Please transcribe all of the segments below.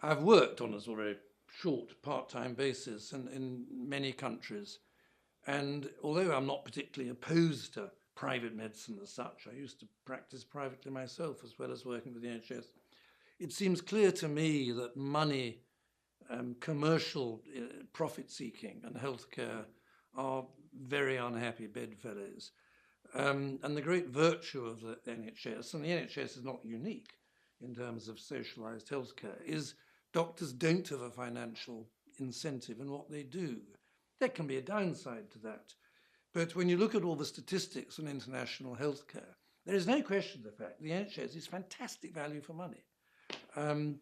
I've worked on a sort of short part-time basis in many countries. And although I'm not particularly opposed to private medicine as such, I used to practice privately myself as well as working with the NHS, it seems clear to me that money, commercial profit-seeking and healthcare are very unhappy bedfellows. And the great virtue of the NHS, and the NHS is not unique in terms of socialised healthcare, is doctors don't have a financial incentive in what they do. There can be a downside to that. But when you look at all the statistics on international healthcare, there is no question of the fact the NHS is fantastic value for money. And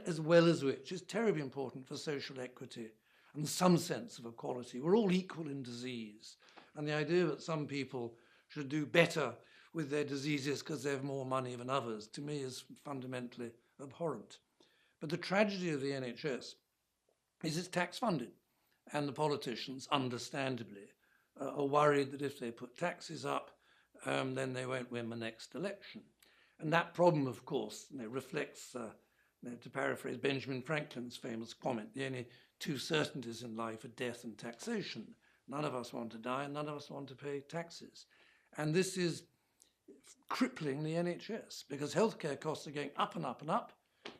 as well as which is terribly important for social equity and some sense of equality. We're all equal in disease. And the idea that some people should do better with their diseases because they have more money than others, to me, is fundamentally abhorrent. But the tragedy of the NHS is it's tax funded. And the politicians, understandably, are worried that if they put taxes up, then they won't win the next election. And that problem, of course, reflects, to paraphrase Benjamin Franklin's famous comment, the only two certainties in life are death and taxation. None of us want to die, and none of us want to pay taxes. And this is crippling the NHS, because healthcare costs are going up and up and up,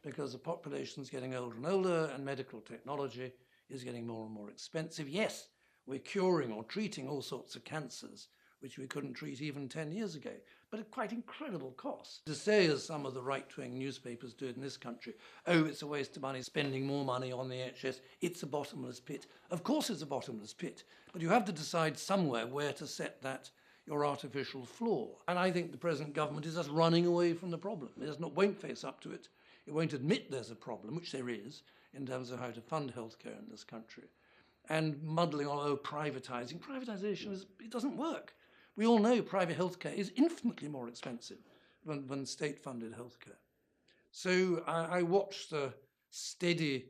because the population is getting older and older, and medical technology is getting more and more expensive. Yes, we're curing or treating all sorts of cancers, which we couldn't treat even 10 years ago, but at quite incredible cost. To say, as some of the right-wing newspapers do in this country, oh, it's a waste of money, spending more money on the NHS, it's a bottomless pit. Of course it's a bottomless pit, but you have to decide somewhere where to set that, your artificial floor. And I think the present government is just running away from the problem. It won't face up to it. It won't admit there's a problem, which there is, in terms of how to fund healthcare in this country. And muddling on, oh, privatising. Privatisation, it doesn't work. We all know private healthcare is infinitely more expensive than state-funded healthcare. So I watched the steady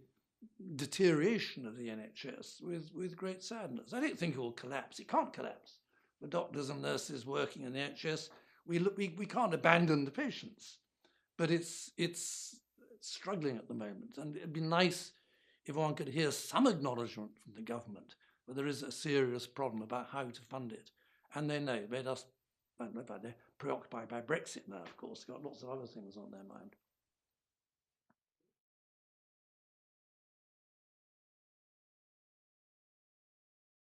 deterioration of the NHS with great sadness. I don't think it will collapse. It can't collapse. The doctors and nurses working in the NHS, we can't abandon the patients. But it's struggling at the moment. And it'd be nice if one could hear some acknowledgement from the government that there is a serious problem about how to fund it. And they know, they're just, they're preoccupied by Brexit now, of course, got lots of other things on their mind.